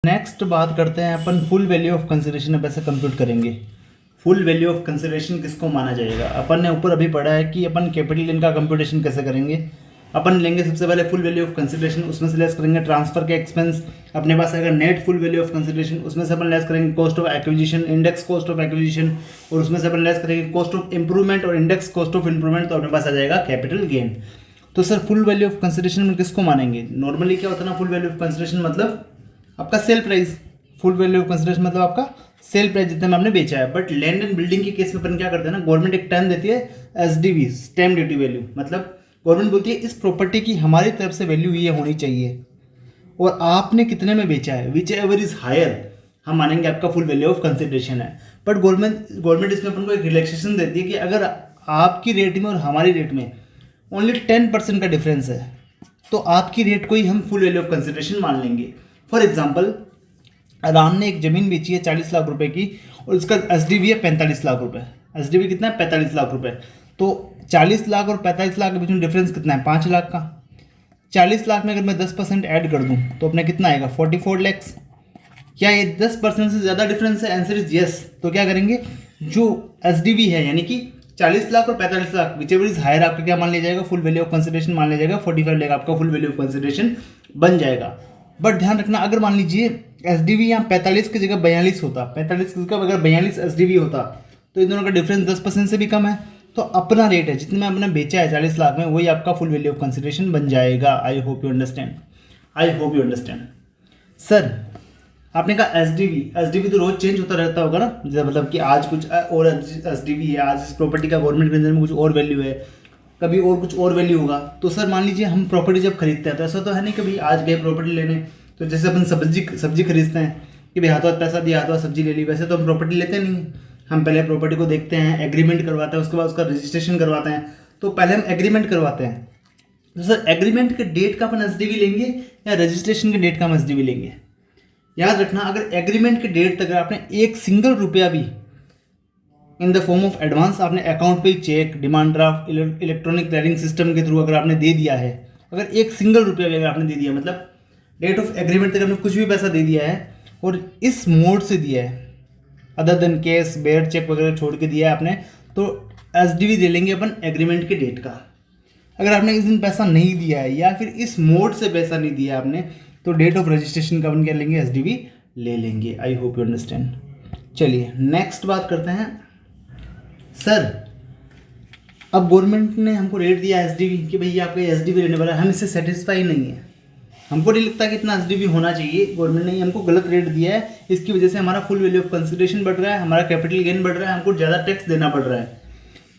Next बात करते हैं अपन फुल वैल्यू ऑफ कंसिडरेशन अब ऐसे कंप्यूट करेंगे। फुल वैल्यू ऑफ कंसिडरेशन किसको माना जाएगा? अपन ने ऊपर अभी पढ़ा है कि अपन कैपिटल गेन का कंप्यूटेशन कैसे करेंगे। अपन लेंगे सबसे पहले फुल वैल्यू ऑफ कंसिडरेशन, उसमें से लेस करेंगे ट्रांसफर के एक्सपेंस। अपने पास आएगा net full value of consideration, उसमें से अपन लेस करेंगे cost of acquisition, index cost of acquisition, और उसमें से अपन लेस करेंगे कॉस्ट ऑफ इंप्रूवमेंट और इंडेक्स कॉस्ट ऑफ इंप्रूवमेंट। तो अपने पास आ जाएगा कैपिटल गेन। तो sir full value of consideration में किसको मानेंगे? नॉर्मली क्या होता है ना, फुल वैल्यू ऑफ कंसिडरेशन मतलब आपका sale price. Full value of consideration मतलब आपका सेल प्राइस जितना में आपने बेचा है। बट लैंड एंड बिल्डिंग के केस में अपन क्या करते हैं ना, गवर्नमेंट एक टर्म देती है एसडीवी, स्टैम्प ड्यूटी वैल्यू। मतलब गवर्नमेंट बोलती है इस प्रॉपर्टी की हमारी तरफ से वैल्यू ये होनी चाहिए और आपने कितने में बेचा है, विच एवर इज हायर, हम मानेंगे आपका फुल वैल्यू ऑफ कंसिडरेशन है। बट गवर्नमेंट इसमें अपन को एक रिलैक्सेशन देती है कि अगर आपकी रेट में और हमारी रेट में ओनली 10% का डिफरेंस है तो आपकी रेट को ही हम फुल वैल्यू ऑफ कंसिडरेशन मान लेंगे। फॉर एग्जाम्पल, राम ने एक ज़मीन बेची है 40 लाख रुपए की और उसका एसडीवी है 45 लाख रुपए। एसडीवी कितना है? 45 लाख रुपए। तो 40 लाख और 45 लाख के बीच में डिफरेंस कितना है? 5 लाख का। 40 लाख में अगर मैं 10% ऐड कर दूं तो अपने कितना आएगा? 44 लैक्स। क्या ये 10% से ज़्यादा डिफरेंस है? Answer is yes. तो क्या करेंगे, जो एसडीवी है यानी कि 40 लाख और 45 lakh whichever is higher, आपका क्या मान लिया जाएगा? फुल वैल्यू ऑफ कंसिडरेशन मान लिया जाएगा। 45 लाख आपका फुल वैल्यू ऑफ कंसिडरेशन बन जाएगा। बट ध्यान रखना, अगर मान लीजिए एसडीवी यहाँ 45 की जगह 42 होता, 45 की जगह अगर 42 एसडीवी होता तो इन दोनों का डिफरेंस 10% से भी कम है। तो अपना रेट है जितने में आपने बेचा है 40 लाख में, वही आपका फुल वैल्यू ऑफ कंसिडरेशन बन जाएगा। I hope you understand. I hope you understand. Sir आपने कहा एसडीवी तो रोज चेंज होता रहता होगा ना, जैसे मतलब कि आज कुछ और एसडीवी है, आज इस प्रॉपर्टी का गवर्नमेंट के अंदर में कुछ और वैल्यू है, कभी और कुछ और वैल्यू होगा। तो सर मान लीजिए हम प्रॉपर्टी जब खरीदते हैं तो ऐसा तो है नहीं कभी आज गए प्रॉपर्टी लेने, तो जैसे अपन सब्जी खरीदते हैं कि भाई हाथों हाथ पैसा दिया, हाथों हाथ सब्जी ले ली, वैसे तो हम प्रॉपर्टी लेते नहीं। हम पहले प्रॉपर्टी को देखते हैं, एग्रीमेंट करवाते हैं, उसके बाद उसका रजिस्ट्रेशन करवाते हैं। तो पहले हम एग्रीमेंट करवाते हैं। तो सर एग्रीमेंट के डेट का अपन एसडीवी लेंगे या रजिस्ट्रेशन के डेट का हम एसडीवी लेंगे? याद रखना, अगर एग्रीमेंट के डेट तक आपने एक सिंगल रुपया भी in the form of advance आपने अकाउंट पे cheque, demand draft, electronic clearing system के थ्रू अगर आपने दे दिया है, अगर एक सिंगल रुपया भी अगर आपने दे दिया, मतलब डेट ऑफ एग्रीमेंट तक आपने कुछ भी पैसा दे दिया है और इस मोड से दिया है, other than cash, bearer cheque वगैरह छोड़ के दिया है आपने, तो एसडीवी दे लेंगे अपन एग्रीमेंट के डेट का। अगर आपने इस दिन पैसा नहीं दिया है या फिर इस मोड से पैसा नहीं दिया आपने, तो डेट ऑफ रजिस्ट्रेशन का अपन क्या लेंगे? एसडीवी ले लेंगे। आई होप यू अंडरस्टैंड। चलिए नेक्स्ट बात करते हैं। सर अब गवर्नमेंट ने हमको रेट दिया एसडीवी कि भैया आपका एसडीवी लेने वाला है, हम इससे सेटिस्फाई नहीं है, हमको नहीं लगता कि इतना एसडीवी होना चाहिए। गवर्नमेंट ने हमको गलत रेट दिया है, इसकी वजह से हमारा फुल वैल्यू ऑफ कंसिडरेशन बढ़ रहा है, हमारा कैपिटल गेन बढ़ रहा है, हमको ज़्यादा टैक्स देना पड़ रहा है।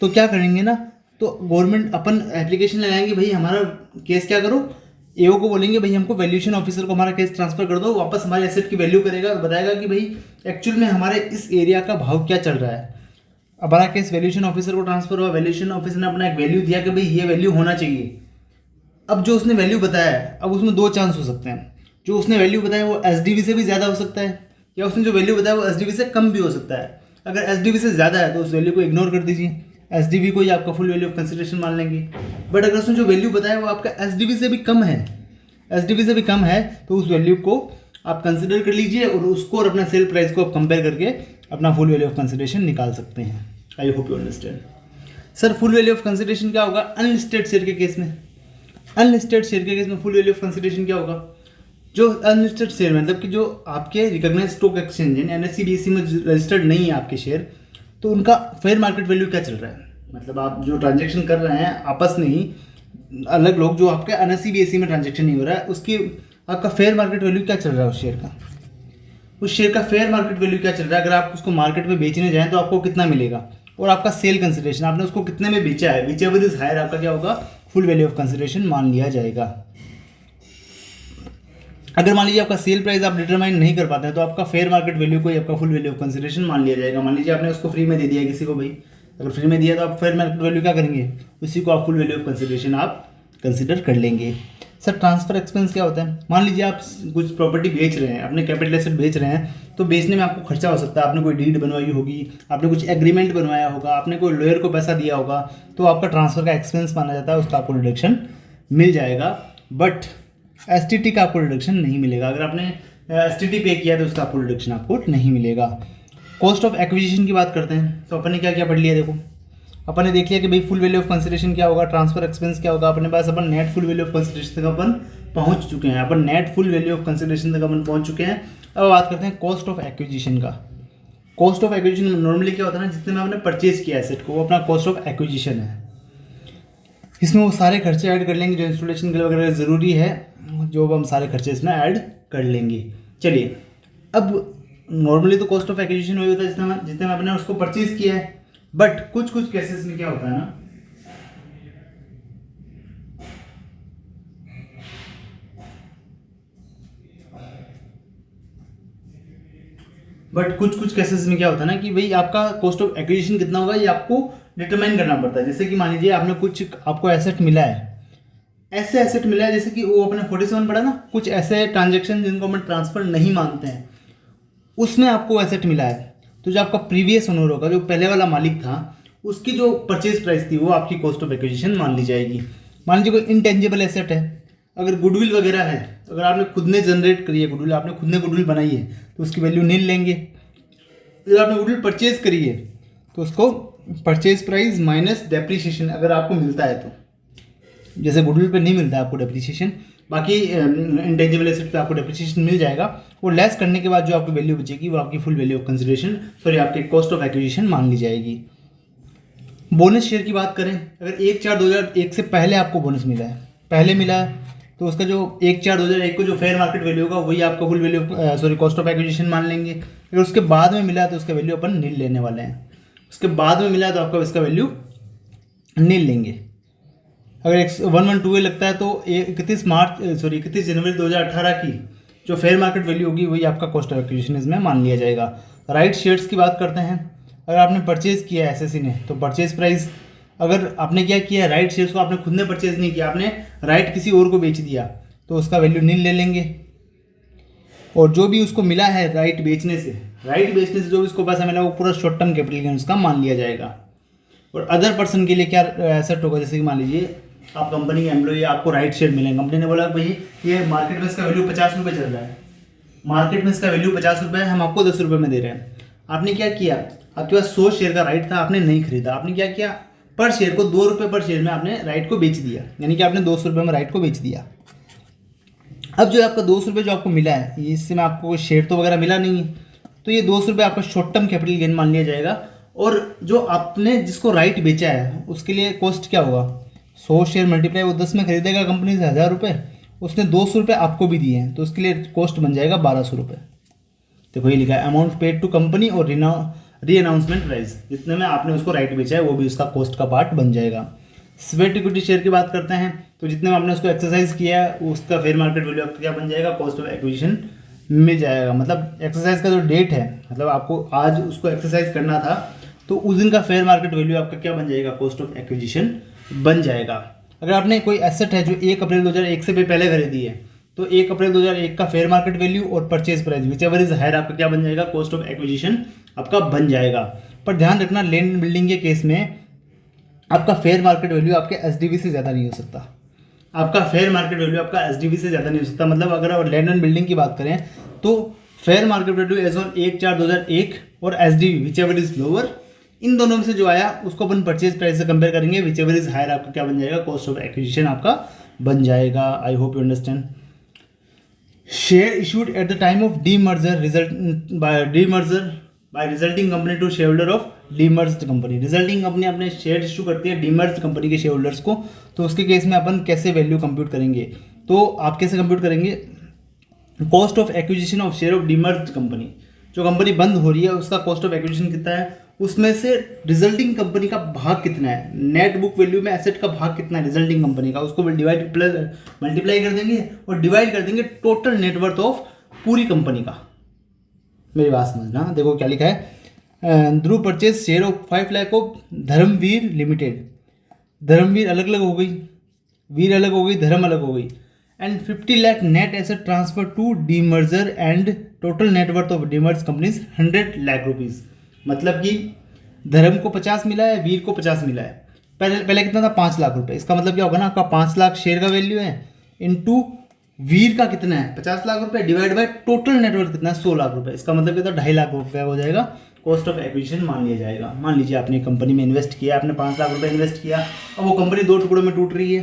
तो क्या करेंगे ना, तो गवर्नमेंट अपन एप्लीकेशन लगाएंगे, भाई हमारा केस क्या करो, एओ को बोलेंगे भाई हमको वैल्यूएशन ऑफिसर को हमारा केस ट्रांसफर कर दो, वापस हमारे एसेट की वैल्यू करेगा और बताएगा कि भाई एक्चुअल में हमारे इस एरिया का भाव क्या चल रहा है। हमारा केस वैल्यूएशन ऑफिसर को ट्रांसफर हुआ, वैल्यूएशन ऑफिसर ने अपना एक वैल्यू दिया कि भाई ये वैल्यू होना चाहिए। अब जो उसने वैल्यू बताया है, अब उसमें दो चांस हो सकते हैं, जो उसने वैल्यू बताया वो एसडीवी से भी ज़्यादा हो सकता है या उसने जो वैल्यू बताया वो एसडीवी से कम भी हो सकता है। अगर एसडीवी से ज़्यादा है तो उस वैल्यू को इग्नोर कर दीजिए, एसडीवी को ही आपका फुल वैल्यू ऑफ कंसिडरेशन मान लेंगे। बट अगर उसने जो वैल्यू बताया वो आपका एसडीवी से भी कम है, एसडीवी से भी कम है, तो उस वैल्यू को आप कंसिडर कर लीजिए और उसको और अपना सेल प्राइस को आप कंपेयर करके अपना फुल वैल्यू ऑफ कंसिडरेशन निकाल सकते हैं। आई hope you understand. Sir full value of consideration क्या होगा अनलिस्टेड शेयर के केस में? अनलिस्टेड शेयर के केस में फुल वैल्यू ऑफ कंसिडरेशन क्या होगा? जो अनलिस्टेड शेयर मतलब कि जो आपके रिकॉग्नाइज्ड स्टॉक एक्सचेंज यानी एनएससी बीएससी में रजिस्टर्ड नहीं है आपके शेयर, तो उनका फेयर मार्केट वैल्यू क्या चल रहा है? मतलब आप जो ट्रांजेक्शन कर रहे हैं आपस में ही, अलग लोग, जो आपके एनएससी बीएससी में ट्रांजेक्शन नहीं हो रहा है, उसकी आपका फेयर मार्केट वैल्यू क्या चल रहा है उस शेयर का? उस शेयर का फेयर मार्केट वैल्यू क्या चल रहा है? अगर आप उसको मार्केट में बेचने जाएं तो आपको कितना मिलेगा, और आपका सेल कंसिडरेशन आपने उसको कितने में बेचा है, विच एवर इज हायर, आपका क्या होगा? फुल वैल्यू ऑफ कंसिडरेशन मान लिया जाएगा। अगर मान लीजिए आपका सेल प्राइस आप डिटरमाइन नहीं कर पाते हैं तो आपका फेयर मार्केट वैल्यू को ही आपका फुल वैल्यू ऑफ कंसिडरेशन मान लिया जाएगा। मान लीजिए आपने उसको फ्री में दे दिया किसी को, भाई अगर फ्री में दिया तो आप फेयर मार्केट वैल्यू क्या करेंगे? उसी को आप फुल वैल्यू ऑफ कंसिडरेशन आप कंसिडर कर लेंगे। सर ट्रांसफर एक्सपेंस क्या होता है? मान लीजिए आप कुछ प्रॉपर्टी बेच रहे हैं, अपने कैपिटल एसेट बेच रहे हैं, तो बेचने में आपको खर्चा हो सकता है, आपने कोई डीड बनवाई होगी, आपने कुछ एग्रीमेंट बनवाया होगा, आपने कोई लॉयर को पैसा दिया होगा, तो आपका ट्रांसफर का एक्सपेंस माना जाता है, उसका आपको डिडक्शन मिल जाएगा। बट एसटीटी का आपको डिडक्शन नहीं मिलेगा। अगर आपने STT पे किया तो उसका फुल डिडक्शन आपको नहीं मिलेगा। कॉस्ट ऑफ एक्विजिशन की बात करते हैं, तो अपन ने क्या क्या पढ़ लिया, देखो अपन ने देख लिया कि भाई फुल वैल्यू ऑफ कंसिडरेशन क्या होगा, ट्रांसफर एक्सपेंस क्या होगा अपने पास, अपन net full value of consideration तक अपन पहुंच चुके हैं, अपन net full value of consideration तक अपन पहुंच चुके हैं। अब बात करते हैं कॉस्ट ऑफ एक्विजिशन का। कॉस्ट ऑफ एक्विजिशन नॉर्मली क्या होता है ना, जितने में आपने परचेज किया एसेट को, वो अपना कॉस्ट ऑफ एक्विजिशन है। इसमें वो सारे खर्चे ऐड कर लेंगे जो इंस्टॉलेशन के लिए वगैरह ज़रूरी है, जो हम सारे खर्चे इसमें ऐड कर लेंगे। चलिए, अब नॉर्मली तो कॉस्ट ऑफ एक्विजिशन वही होता है जितने में आपने उसको परचेज किया है, बट कुछ कुछ केसेस में क्या होता है ना, कुछ केसेस में क्या होता है ना कि भाई आपका कॉस्ट ऑफ एक्विजिशन कितना होगा ये आपको डिटरमाइन करना पड़ता है। जैसे कि मान लीजिए आपने कुछ आपको एसेट मिला है, ऐसे एसेट मिला है जैसे कि वो अपने 47 पढ़ा ना, कुछ ऐसे ट्रांजेक्शन जिनको हम ट्रांसफर नहीं मानते हैं, उसमें आपको एसेट मिला है, तो जो आपका प्रीवियस ओनर होगा, जो पहले वाला मालिक था, उसकी जो परचेज प्राइस थी वो आपकी कॉस्ट ऑफ एक्विजिशन मान ली जाएगी। मान लीजिए कोई इनटेंजिबल एसेट है, अगर गुडविल वगैरह है, अगर आपने खुद ने जनरेट करी है गुडविल, आपने खुद ने गुडविल बनाई है, तो उसकी वैल्यू नील लेंगे। अगर आपने गुडविल परचेज करी है तो उसको परचेज प्राइस माइनस डेप्रीशिएशन अगर आपको मिलता है तो, जैसे गुडविल पे नहीं मिलता है आपको डेप्रीशिएशन, बाकी इंटेंजिबल एसेट पे आपको डेप्रीशिएशन मिल जाएगा, वो लेस करने के बाद जो आपकी वैल्यू बचेगी वो आपकी full value of consideration, sorry आपकी कॉस्ट ऑफ एक्विजिशन मान ली जाएगी। बोनस शेयर की बात करें, अगर 1/4/2001 से पहले आपको बोनस मिला है, पहले मिला है, तो उसका जो 1/4/2001 को जो फेयर मार्केट वैल्यू होगा वही आपका full value sorry cost of acquisition मान लेंगे। अगर उसके बाद में मिला है तो उसका वैल्यू अपन नील लेने वाले हैं, उसके बाद में मिला है तो आपका इसका वैल्यू नील लेंगे। अगर 112 लगता है तो 31 जनवरी 2018 की जो फेयर मार्केट वैल्यू होगी वही आपका कॉस्ट ऑफ एक्विजिशन इसमें मान लिया जाएगा। राइट शेयर्स की बात करते हैं, अगर आपने परचेज किया है एसएससी ने, तो परचेज प्राइस, अगर आपने क्या किया है, राइट शेयर्स को आपने खुद ने परचेज नहीं किया, आपने राइट किसी और को बेच दिया, तो उसका वैल्यू नील ले लेंगे। और जो भी उसको मिला है राइट बेचने से जो भी उसको पैसा मिला वो पूरा शॉर्ट टर्म कैपिटल गेन उसका मान लिया जाएगा। और अदर पर्सन के लिए क्या एसेट होगा, जैसे कि मान लीजिए आप कंपनी के एम्प्लॉई, आपको राइट शेयर मिलेंगे, कंपनी ने बोला भाई ये मार्केट में इसका वैल्यू 50 रुपये चल रहा है, मार्केट में इसका वैल्यू 50 रुपये है, हम आपको 10 रुपये में दे रहे हैं। आपने क्या किया, आपके पास 100 शेयर का राइट था, आपने नहीं खरीदा, आपने क्या किया, पर शेयर को 2 रुपये पर शेयर में आपने राइट को बेच दिया, यानी कि आपने 200 रुपये में राइट को बेच दिया। अब जो आपका 200 रुपये जो आपको मिला है, इससे में आपको शेयर तो वगैरह मिला नहीं है, तो ये 200 रुपये आपका शॉर्ट टर्म कैपिटल गेन मान लिया जाएगा। और जो आपने जिसको राइट बेचा है उसके लिए कॉस्ट क्या होगा, 100 शेयर मल्टीप्लाई वो 10 में खरीदेगा कंपनी से 1000 रुपये, उसने 200 रुपये आपको भी दिए हैं, तो उसके लिए कॉस्ट बन जाएगा 1200 रुपये। देखो ये लिखा है अमाउंट पेड टू कंपनी और री अनाउंसमेंट प्राइस, जितने में आपने उसको राइट बेचा है वो भी उसका कॉस्ट का पार्ट बन जाएगा। स्वेट इक्विटी शेयर की बात करते हैं, तो जितने में आपने उसको एक्सरसाइज किया है उसका फेयर मार्केट वैल्यू आपका क्या बन जाएगा, कॉस्ट ऑफ एक्विजिशन मिल जाएगा। मतलब एक्सरसाइज का जो डेट है, मतलब आपको आज उसको एक्सरसाइज करना था, तो उस दिन का फेयर मार्केट वैल्यू आपका क्या बन जाएगा, कॉस्ट ऑफ एक्विजिशन बन जाएगा। अगर आपने कोई एसेट है जो 1 अप्रैल 2001 से पहले खरीदी है, तो 1 अप्रैल 2001 का फेयर मार्केट वैल्यू और purchase price whichever is higher आपका क्या बन जाएगा, कॉस्ट ऑफ एक्विजिशन आपका बन जाएगा। पर ध्यान रखना, लैंड एंड बिल्डिंग के केस में आपका फेयर मार्केट वैल्यू आपके एसडीवी से ज़्यादा नहीं हो सकता, आपका फेयर मार्केट वैल्यू आपका एसडीवी से ज़्यादा नहीं हो सकता। मतलब अगर लैंड एंड बिल्डिंग की बात करें तो fair market value as on 1/4/2001 और एसडीवी विचएवर इज लोअर, इन दोनों में से जो आया उसको अपन परचेज प्राइस से कंपेयर करेंगे, विचएवर इज हायर आपका क्या बन जाएगा, कॉस्ट ऑफ एक्विजिशन आपका बन जाएगा। I hope you understand. Share issued at the time of demerger by resulting company to share holder of demerged company. Resulting company अपने शेयर इशू करती है डीमर्ज्ड कंपनी के शेयर होल्डर्स को, तो उसके केस में अपन कैसे वैल्यू कंप्यूट करेंगे, तो आप कैसे कंप्यूट करेंगे, cost of acquisition of share of demerged company, जो कंपनी बंद हो रही है उसका कॉस्ट ऑफ एक्विजिशन कितना है, उसमें से रिजल्टिंग कंपनी का भाग कितना है, नेट बुक वैल्यू में एसेट का भाग कितना है रिजल्टिंग कंपनी का, उसको डिवाइड प्लस मल्टीप्लाई कर देंगे और डिवाइड कर देंगे टोटल नेटवर्थ ऑफ पूरी कंपनी का। मेरी बात समझना, देखो क्या लिखा है, Dhruv purchase share of 5 lakh of Dharamvir limited. Dharamvir अलग अलग हो गई, वीर अलग हो गई, धर्म अलग हो गई, and 50 lakh net asset transfer to demerger and total net worth of demerge companies 100 lakh rupees. मतलब कि धर्म को 50 मिला है, वीर को 50 मिला है, पहले कितना था 5 लाख रुपए। इसका मतलब क्या होगा ना, आपका 5 लाख शेयर का वैल्यू है इनटू वीर का कितना है 50 लाख रुपए डिवाइड बाय टोटल नेटवर्थ कितना है 100 लाख रुपए। इसका मतलब कितना 2.5 लाख रुपए हो जाएगा कॉस्ट ऑफ एक्विजिशन मान लिया जाएगा। मान लीजिए आपने कंपनी में इन्वेस्ट किया, आपने 5 लाख रुपए इन्वेस्ट किया, अब वो कंपनी 2 टुकड़ों में टूट रही है,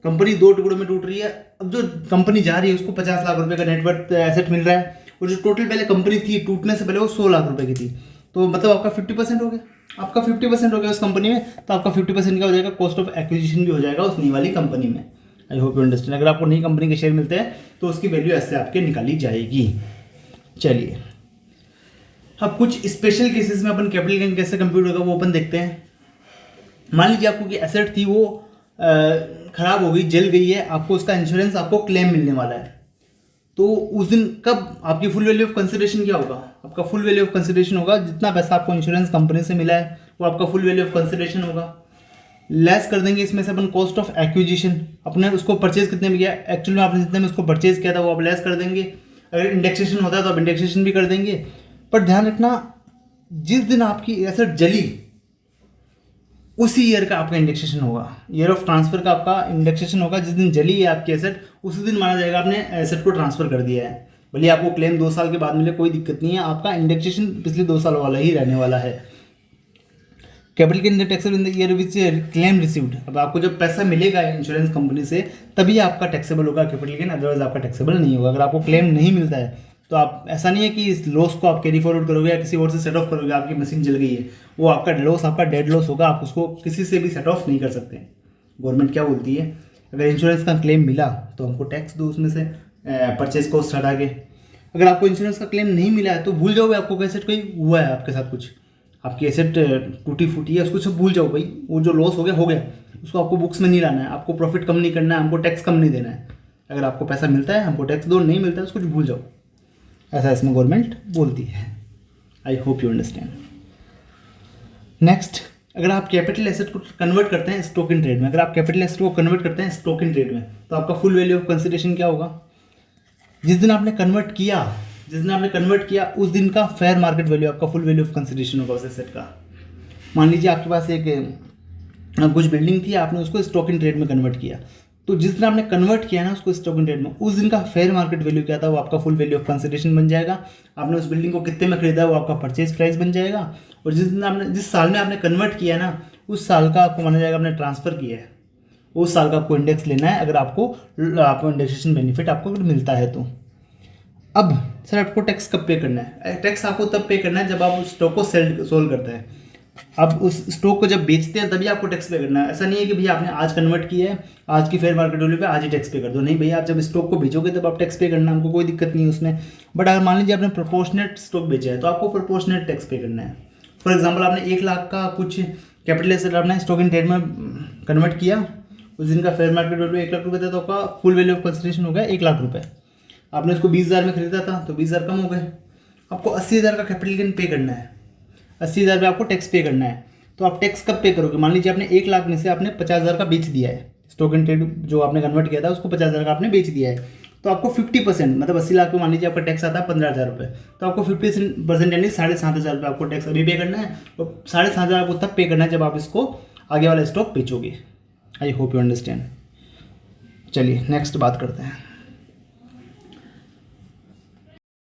कंपनी 2 टुकड़ों में टूट रही है। अब जो कंपनी जा रही है उसको 50 लाख रुपए का नेटवर्थ एसेट मिल रहा है, और जो टोटल पहले कंपनी थी टूटने से पहले वो 100 लाख रुपए की थी, तो मतलब आपका 50% हो गया, आपका 50% हो गया उस कंपनी में, तो आपका 50% का हो जाएगा कॉस्ट ऑफ एक्विजिशन भी हो जाएगा उस नई वाली कंपनी में। आई होप यू अंडरस्टैंड। अगर आपको नई कंपनी के शेयर मिलते हैं तो उसकी वैल्यू ऐसे आपके निकाली जाएगी। चलिए अब कुछ स्पेशल केसेस में अपन कैपिटल गेन कैसे कंप्यूट होगा वो अपन देखते हैं। मान लीजिए आपको कि एसेट थी वो खराब हो गई, जल गई है, आपको उसका इंश्योरेंस आपको क्लेम मिलने वाला है, तो उस दिन कब आपकी फुल वैल्यू ऑफ कंसिडरेशन क्या होगा? आपका फुल वैल्यू ऑफ कंसिडरेशन होगा जितना पैसा आपको इंश्योरेंस कंपनी से मिला है वो आपका फुल वैल्यू ऑफ कंसिडरेशन होगा। लेस कर देंगे इसमें से अपन कॉस्ट ऑफ एक्विजिशन, अपने उसको परचेज कितने में किया, एक्चुअली में आपने जितने में उसको परचेज किया था वो आप लेस कर देंगे। अगर इंडेक्सेशन होता है तो आप इंडेक्सेशन भी कर देंगे। पर ध्यान रखना जिस दिन आपकी एसेट जली उसी ईयर का आपका इंडेक्सेशन होगा, ईयर ऑफ ट्रांसफर का आपका इंडेक्सेशन होगा। जिस दिन जली है आपकी एसेट उसी दिन माना जाएगा आपने एसेट को ट्रांसफर कर दिया है। भले आपको क्लेम 2 साल के बाद मिले कोई दिक्कत नहीं है, आपका इंडेक्सेशन पिछले 2 साल वाला ही रहने वाला है। Capital gain taxable in the year which claim received, अब आपको जब पैसा मिलेगा इंश्योरेंस कंपनी से तभी आपका टैक्सेबल होगा कैपिटल गेन, अदरवाइज आपका टैक्सेबल नहीं होगा। अगर आपको क्लेम नहीं मिलता है तो आप ऐसा नहीं है कि इस लॉस को आप कैरी फॉरवर्ड करोगे या किसी और से सेट ऑफ करोगे, आपकी मशीन जल गई है, वो आपका लॉस आपका डेड लॉस होगा, आप उसको किसी से भी सेट ऑफ नहीं कर सकते। गवर्नमेंट क्या बोलती है, अगर इंश्योरेंस का क्लेम मिला तो हमको टैक्स दो उसमें से परचेज कॉस्ट हटा के। अगर आपको इंश्योरेंस का क्लेम नहीं मिला है तो भूल जाओ आपको एसेट कोई हुआ है आपके साथ, कुछ आपकी एसेट टूटी फूटी है, उसको सब भूल जाओ भाई, वो जो लॉस हो गया, उसको आपको बुक्स में नहीं लाना है, आपको प्रॉफिट कम नहीं करना है, हमको टैक्स कम नहीं देना है। अगर आपको पैसा मिलता है हमको टैक्स दो, नहीं मिलता है उसको भूल जाओ, ऐसा इसमें गवर्नमेंट बोलती है। आई होप यू अंडरस्टैंड। नेक्स्ट, अगर आप कैपिटल एसेट को कन्वर्ट करते हैं स्टॉक इन ट्रेड में, अगर आप कैपिटल एसेट को कन्वर्ट करते हैं स्टॉक इन ट्रेड में तो आपका फुल वैल्यू ऑफ कंसिडरेशन क्या होगा? जिस दिन आपने कन्वर्ट किया उस दिन का फेयर मार्केट वैल्यू आपका फुल वैल्यू ऑफ कंसिडरेशन होगा उस एसेट का। मान लीजिए आपके पास एक कुछ बिल्डिंग थी, आपने उसको स्टॉक इन ट्रेड में कन्वर्ट किया, तो जिस दिन आपने कन्वर्ट किया ना उसको स्टॉक इन ट्रेड में, उस दिन का फेयर मार्केट वैल्यू क्या था वो आपका फुल वैल्यू ऑफ कंसिडरेशन बन जाएगा। आपने उस बिल्डिंग को कितने में खरीदा वो आपका परचेज प्राइस बन जाएगा, और जिस साल में आपने कन्वर्ट किया ना उस साल का आपको माना जाएगा आपने ट्रांसफर किया है, उस साल का आपको इंडेक्स लेना है अगर आपको इंडेक्सेशन बेनिफिट आपको अगर मिलता है तो। अब सर आपको टैक्स कब पे करना है? टैक्स आपको तब पे करना है जब आप उस स्टॉक को सोल्ड करते हैं। अब उस स्टॉक को जब बेचते हैं तभी आपको टैक्स पे करना है। ऐसा नहीं है कि भैया आपने आज कन्वर्ट किया है, आज की फेयर मार्केट वैल्यू पे आज ही टैक्स पे कर दो, नहीं भैया, आप जब स्टॉक को बेचोगे तब आप टैक्स पे करना, हमको कोई दिक्कत नहीं है उसमें। बट अगर मान लीजिए आपने प्रोपोर्शनेट स्टॉक बेचा है तो आपको प्रोपोर्शनेट टैक्स पे करना है। फॉर एग्जाम्पल आपने 1 लाख का कुछ कैपिटल एसेट आपने स्टॉक इन ट्रेड में कन्वर्ट किया, उस दिन का फेयर मार्केट वैल्यू 1 लाख रुपये था, तो आपका फुल वैल्यू ऑफ कंसिडरेशन हो गया 1 लाख रुपये। आपने उसको 20,000 में खरीदा था तो 20,000 कम हो गए, आपको 80,000 का कैपिटल गेन पे करना है, 80,000 पे आपको टैक्स पे करना है। तो आप टैक्स कब पे करोगे? मान लीजिए आपने 1 लाख में से आपने 50,000 का बेच दिया है, स्टॉक इन ट्रेड जो आपने कन्वर्ट किया था उसको 50,000 का आपने बेच दिया है, तो आपको 50% मतलब 80 लाख पे मान लीजिए आपका टैक्स आता है 15,000 रुपये, तो आपको 50% यानी 7,500 रुपये आपको टैक्स अभी पे करना है, और 7,500 आपको तब पे करना है जब आप इसको आगे वाला स्टॉक बेचोगे। I hope you understand. चलिए नेक्स्ट बात करते हैं।